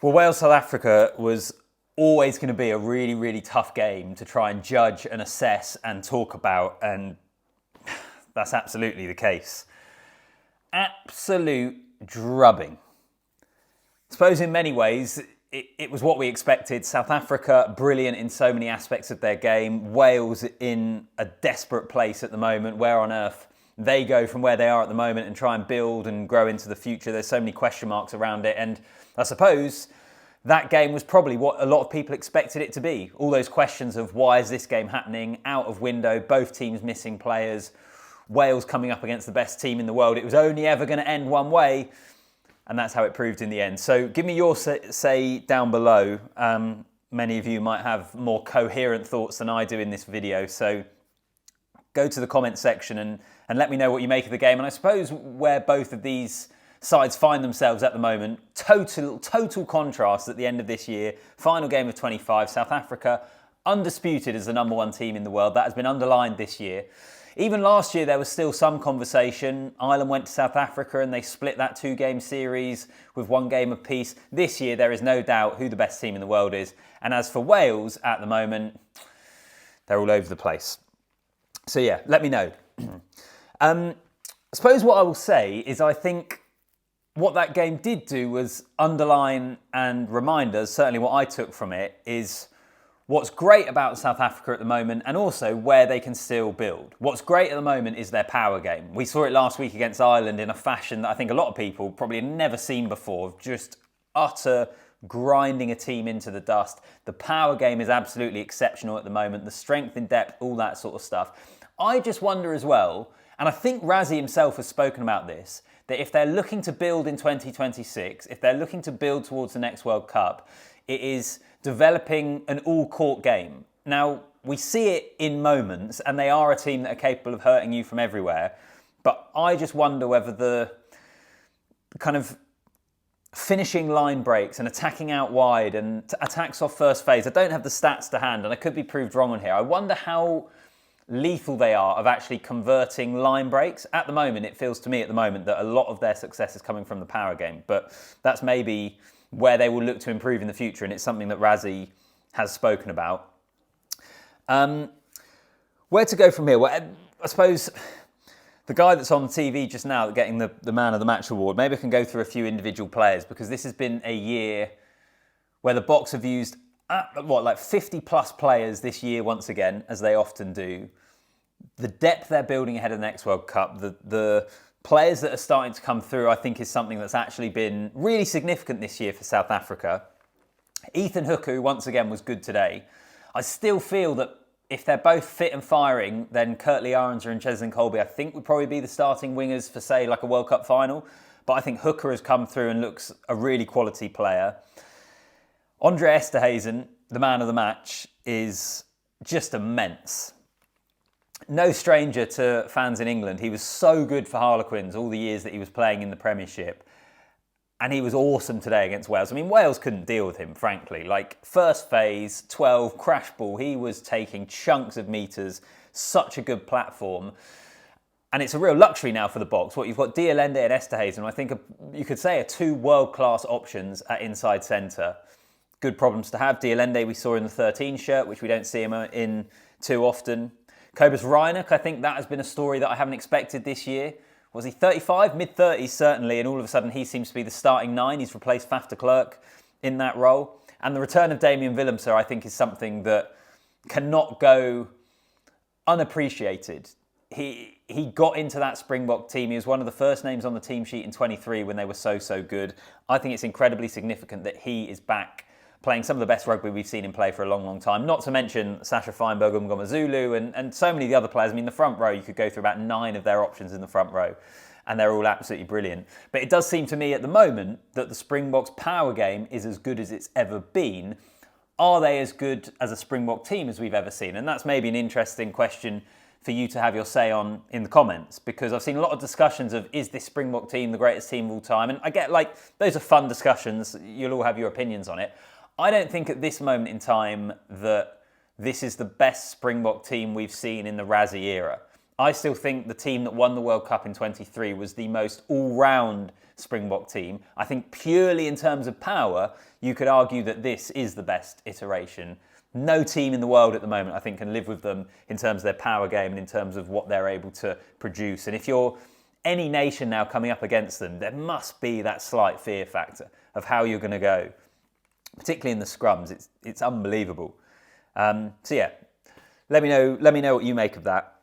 Well, Wales-South Africa was always going to be a really, really tough game to try and judge and assess and talk about, and that's absolutely the case. Absolute drubbing. I suppose in many ways, it was what we expected. South Africa, brilliant in so many aspects of their game. Wales in a desperate place at the moment. Where on earth they go from where they are at the moment and try and build and grow into the future. There's so many question marks around it. And I suppose that game was probably what a lot of people expected it to be. All those questions of why is this game happening, out of window, both teams missing players, Wales coming up against the best team in the world. It was only ever going to end one way. And that's how it proved in the end. So give me your say down below. Many of you might have more coherent thoughts than I do in this video. So go to the comment section and let me know what you make of the game. And I suppose where both of these sides find themselves at the moment, total contrast at the end of this year. Final game of 25, South Africa, undisputed as the #1 team in the world. That has been underlined this year. Even last year, there was still some conversation. Ireland went to South Africa and they split that 2-game series with 1 game apiece. This year, there is no doubt who the best team in the world is. And as for Wales, at the moment, they're all over the place. So yeah, let me know. I suppose what I will say is I think what that game did do was underline and remind us, certainly what I took from it, is what's great about South Africa at the moment and also where they can still build. What's great at the moment is their power game. We saw it last week against Ireland in a fashion that I think a lot of people probably had never seen before, of just utter grinding a team into the dust. The power game is absolutely exceptional at the moment, the strength in depth, all that sort of stuff. I just wonder as well, and I think Rassie himself has spoken about this, that if they're looking to build in 2026, if they're looking to build towards the next World Cup, it is developing an all-court game. Now, we see it in moments, and they are a team that are capable of hurting you from everywhere, but I just wonder whether the kind of finishing line breaks and attacking out wide and attacks off first phase, I don't have the stats to hand, and I could be proved wrong on here. I wonder how lethal they are of actually converting line breaks. At the moment, it feels to me at the moment that a lot of their success is coming from the power game, but that's maybe where they will look to improve in the future, and it's something that Rassie has spoken about. Where to go from here? Well, I suppose the guy that's on TV just now getting the Man of the Match award, maybe I can go through a few individual players, because this has been a year where the Boks have used, 50 plus players this year once again, as they often do. The depth they're building ahead of the next World Cup, the players that are starting to come through, I think is something that's actually been really significant this year for South Africa. Ethan Hooker, once again, was good today. I still feel that if they're both fit and firing, then Kurtley Arendse and Cheslin Kolbe, I think, would probably be the starting wingers for, say, like a World Cup final. But I think Hooker has come through and looks a really quality player. Andre Esterhuizen, the man of the match, is just immense. No stranger to fans in England. He was so good for Harlequins all the years that he was playing in the Premiership. And he was awesome today against Wales. I mean, Wales couldn't deal with him, frankly. Like, first phase, 12, crash ball. He was taking chunks of metres. Such a good platform. And it's a real luxury now for the Boks. What you've got Dialende and Esterhuizen, I think you could say are 2 world-class options at inside centre. Good problems to have. Dialende we saw in the 13 shirt, which we don't see him in too often. Cobus Reinach, I think that has been a story that I haven't expected this year. Was he 35? Mid-30s certainly, and all of a sudden he seems to be the starting 9. He's replaced Faf de Klerk in that role. And the return of Damien Willemse, I think, is something that cannot go unappreciated. He got into that Springbok team. He was one of the first names on the team sheet in 23 when they were so good. I think it's incredibly significant that he is back playing some of the best rugby we've seen him play for a long time. Not to mention Sasha Feinberg, Mngomezulu, and so many of the other players. I mean, the front row, you could go through about 9 of their options in the front row, and they're all absolutely brilliant. But it does seem to me at the moment that the Springboks' power game is as good as it's ever been. Are they as good as a Springbok team as we've ever seen? And that's maybe an interesting question for you to have your say on in the comments, because I've seen a lot of discussions of, is this Springbok team the greatest team of all time? And I get, like, those are fun discussions. You'll all have your opinions on it. I don't think at this moment in time that this is the best Springbok team we've seen in the Rassie era. I still think the team that won the World Cup in 23 was the most all-round Springbok team. I think purely in terms of power, you could argue that this is the best iteration. No team in the world at the moment, I think, can live with them in terms of their power game and in terms of what they're able to produce. And if you're any nation now coming up against them, there must be that slight fear factor of how you're going to go, particularly in the scrums. It's unbelievable. So yeah, let me know what you make of that.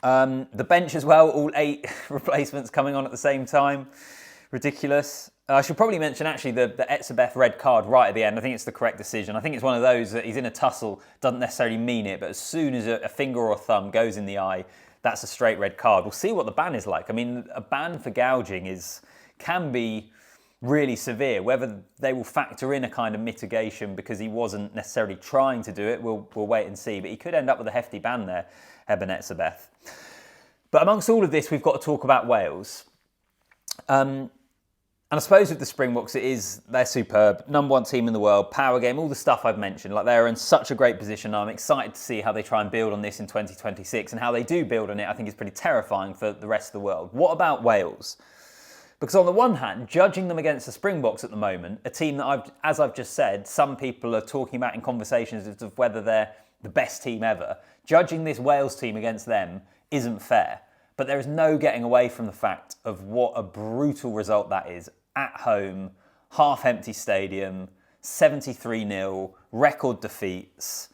The bench as well, all 8 replacements coming on at the same time. Ridiculous. I should probably mention actually the Etzebeth red card right at the end. I think it's the correct decision. I think it's one of those that he's in a tussle, doesn't necessarily mean it, but as soon as a finger or a thumb goes in the eye, that's a straight red card. We'll see what the ban is like. I mean, a ban for gouging can be really severe. Whether they will factor in a kind of mitigation because he wasn't necessarily trying to do it, we'll wait and see. But he could end up with a hefty ban there, Eben Etzebeth. But amongst all of this, we've got to talk about Wales. And I suppose with the Springboks, they're superb. Number 1 team in the world, power game, all the stuff I've mentioned. Like, they're in such a great position. I'm excited to see how they try and build on this in 2026. And how they do build on it, I think, is pretty terrifying for the rest of the world. What about Wales? Because on the one hand, judging them against the Springboks at the moment, a team that, as I've just said, some people are talking about in conversations of whether they're the best team ever. Judging this Wales team against them isn't fair. But there is no getting away from the fact of what a brutal result that is. At home, half-empty stadium, 73-0, record defeats.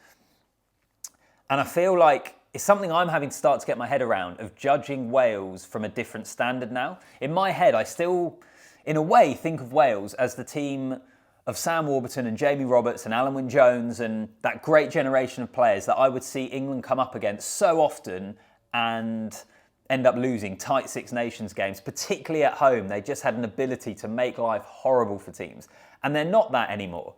And I feel like it's something I'm having to start to get my head around, of judging Wales from a different standard now. In my head, I still, in a way, think of Wales as the team of Sam Warburton and Jamie Roberts and Alan Wynne-Jones and that great generation of players that I would see England come up against so often and end up losing tight Six Nations games, particularly at home. They just had an ability to make life horrible for teams. And they're not that anymore.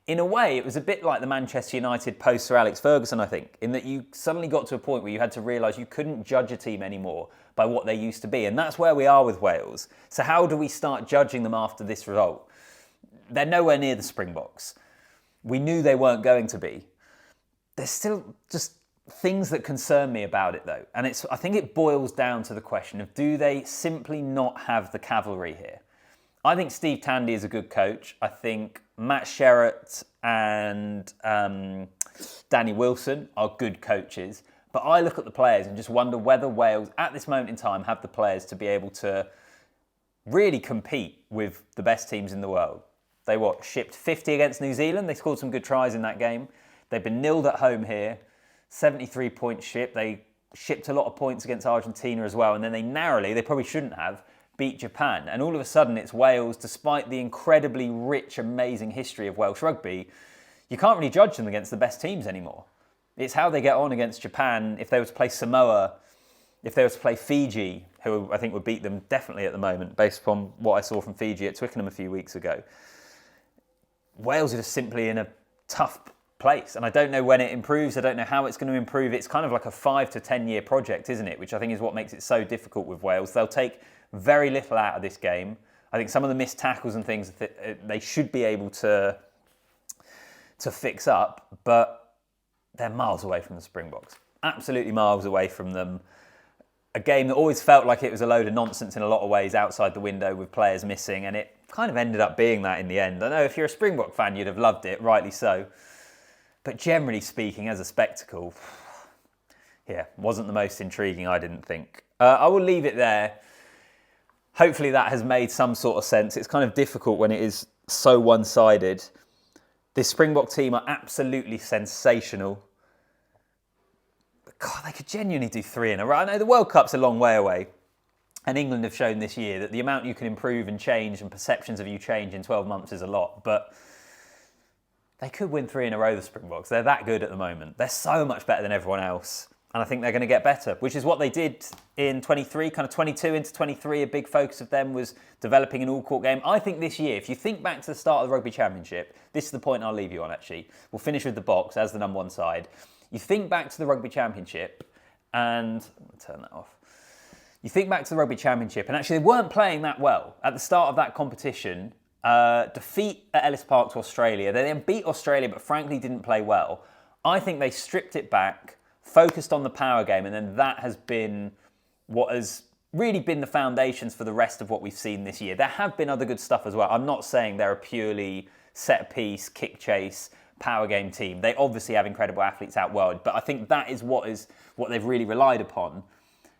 In a way, it was a bit like the Manchester United post Sir Alex Ferguson, I think, in that you suddenly got to a point where you had to realise you couldn't judge a team anymore by what they used to be. And that's where we are with Wales. So how do we start judging them after this result? They're nowhere near the Springboks. We knew they weren't going to be. There's still just things that concern me about it, though. And I think it boils down to the question of, do they simply not have the cavalry here? I think Steve Tandy is a good coach. I think Matt Sherratt and Danny Wilson are good coaches. But I look at the players and just wonder whether Wales, at this moment in time, have the players to be able to really compete with the best teams in the world. They shipped 50 against New Zealand. They scored some good tries in that game. They've been nilled at home here. 73-point ship. They shipped a lot of points against Argentina as well. And then they probably shouldn't have, beat Japan. And all of a sudden it's Wales, despite the incredibly rich, amazing history of Welsh rugby, you can't really judge them against the best teams anymore. It's how they get on against Japan. If they were to play Samoa, if they were to play Fiji, who I think would beat them definitely at the moment, based upon what I saw from Fiji at Twickenham a few weeks ago. Wales are just simply in a tough place. And I don't know when it improves. I don't know how it's going to improve. It's kind of like a 5 to 10 year project, isn't it? Which I think is what makes it so difficult with Wales. They'll take very little out of this game. I think some of the missed tackles and things they should be able to fix up, but they're miles away from the Springboks. Absolutely miles away from them. A game that always felt like it was a load of nonsense in a lot of ways outside the window with players missing, and it kind of ended up being that in the end. I know if you're a Springbok fan, you'd have loved it, rightly so. But generally speaking, as a spectacle, wasn't the most intriguing, I didn't think. I will leave it there. Hopefully that has made some sort of sense. It's kind of difficult when it is so one-sided. This Springbok team are absolutely sensational. God, they could genuinely do 3 in a row. I know the World Cup's a long way away. And England have shown this year that the amount you can improve and change and perceptions of you change in 12 months is a lot. But they could win 3 in a row, the Springboks. They're that good at the moment. They're so much better than everyone else. And I think they're going to get better, which is what they did in 23, kind of 22 into 23. A big focus of them was developing an all-court game. I think this year, if you think back to the start of the Rugby Championship, this is the point I'll leave you on, actually. We'll finish with the Boks as the number 1 side. You think back to the Rugby Championship and... I'm going to turn that off. You think back to the Rugby Championship and actually they weren't playing that well. At the start of that competition, defeat at Ellis Park to Australia. They then beat Australia, but frankly didn't play well. I think they stripped it back, focused on the power game, and then that has been what has really been the foundations for the rest of what we've seen this year. There have been other good stuff as well. I'm not saying they're a purely set piece, kick chase, power game team. They obviously have incredible athletes out wide, but I think that is what they've really relied upon.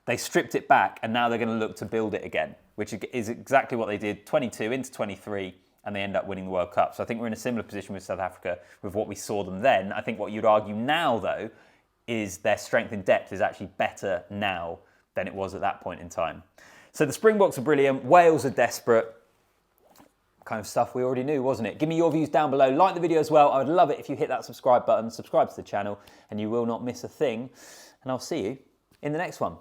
They stripped it back, and now they're going to look to build it again, which is exactly what they did 22 into 23, and they end up winning the World Cup. So I think we're in a similar position with South Africa with what we saw them then. I think what you'd argue now, though, is their strength in depth is actually better now than it was at that point in time. So the Springboks are brilliant. Wales are desperate. Kind of stuff we already knew, wasn't it? Give me your views down below. Like the video as well. I would love it if you hit that subscribe button, subscribe to the channel, and you will not miss a thing. And I'll see you in the next one.